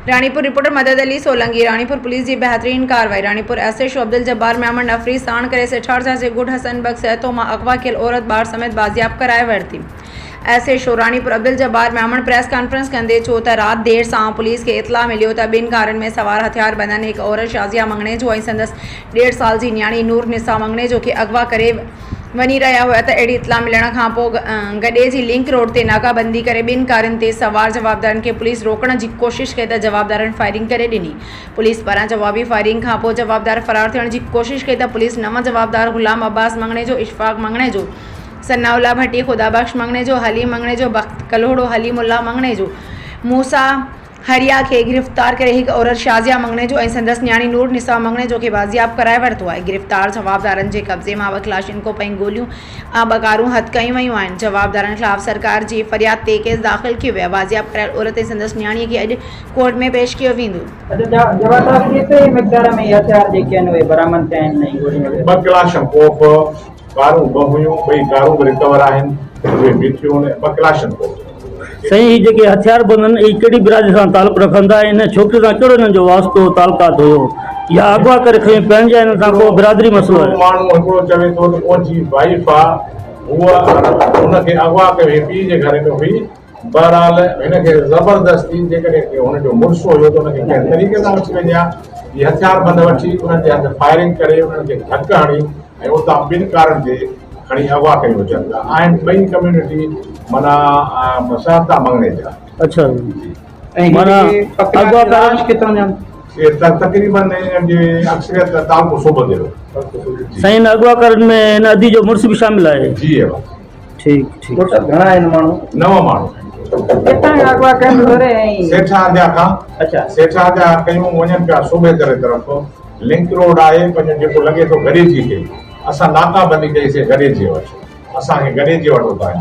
Ranipur reporter मदद Ali Solanki. Ranipur police की बेहतरीन कार्रवाई। रानीपुर एसएच अब्दुल जब्बार मेमन नफरी साण करे सेठार से गुड हसन बग सहतो में अगवा कियल औरत बार समेत बाजियाब कराए वरती। SH Ranipur Abdul Jabbar Memon press conference कंदे चो त रात देर सां पुलिस के इतला मिलियो त बिन कारन में सवार हथियार बंदन एक औरत शाजिया मंगने जो संदस 1.5 साल जी न्याणी नूर निसा मंगने जो कि अगवा करे वनी रहा हुआ त अड़ी इतला मिलण खां पोइ गडे जी लिंक रोड ते नाकाबंदी करे बिन कारन ते सवार जवाबदारन के पुलिस रोकण की कोशिश कई त जवाबदारन फायरिंग करे ॾिनी। पुलिस पारां जवाबी फायरिंग खां पोइ जवाबदार फरार थियण की कोशिश कई त पुलिस नव जवाबदार गुलाम अब्बास मंगने जो, इशफाक मंगने जो, सन्नाउल्ला भट्टी, खुदाबख्श मंगने जो, हलीम मंगने जो, बख्त कलोड़ो हलीमुल्ला मंगने जो, मूसा हरिया के गिरफ्तार करे एक औरत शाजिया मंगने जो संदस न्याणी नूर निसा मंगने जो के बाजियाब कराए वरतो है। गिरफ्तार जवाबदारन के कब्जे में वकलाशिन को पई गोलियों बकारूं हथ कई वयूं आहिनि। जवाबदारन खिलाफ सरकार जी फरियाद ते केस दाख़िल कियो वियो। बाजियाब करायल औरत संदस न्याणी के अॼु कोर्ट में पेश कियो वेंदो। जवाबदार केतिरे मिक़दार में हथियार जेके आहिनि उहे बरामद थिया आहिनि ऐं गोलियूं 2 कलाशनकोफ कारूं ॿ हुयूं, ॿई कारूं रिकवर आहिनि, उहे बि थियूं 2 कलाशनकोफ। सही जेके हथियार बंदन ई कहिड़ी बिरादरी सां तालुक रखंदा आहिनि, छोकिरी सां कहिड़ो हिननि जो वास्तो तालुकात हुयो या अगवा करे खणी पंहिंजा हिन सां को बिरादरी मसलो आहे? माण्हू हिकिड़ो चवे थो त उनजी वाइफ आहे, उहा हुनखे अगवा कयो पीउ जे घर में हुई। बहरहाल हिनखे ज़बरदस्ती जेकॾहिं हुनजो मुड़ुसु हुयो त हुनखे कंहिं तरीक़े सां वठी वञा, हीअ हथियार बंद वठी उन्हनि जे हथ फायरिंग करे उन्हनि खे धक हणी ऐं उतां बिन कारण ते खणी अगवा कयूं अचनि था। आहिनि ॿई कम्यूनिटी माना मसाता मंगने जा। अच्छा, ऐं माना अगवा लाश किथां ॼाण ये तकरीबन जे अक्सरियत तालुको सूबे जो सही अगवा करण में हिन अदी जो मुड़ुस भी शामिल आहे? जी है। ठीक ठीक। टोटल घणा आहिनि माण्हू? 9 माण्हू किथां अगवा कनि करे ऐं सेठाजा खां? अच्छा, सेठाजा कयूं वञनि पिया सूबे तरफ़। लिंक रोड आहे पंहिंजो जेको लॻे थो गॾे जी खे असां नाकाबंदी कईसीं गॾे जी वटि, असांखे गॾे जी वटि उतां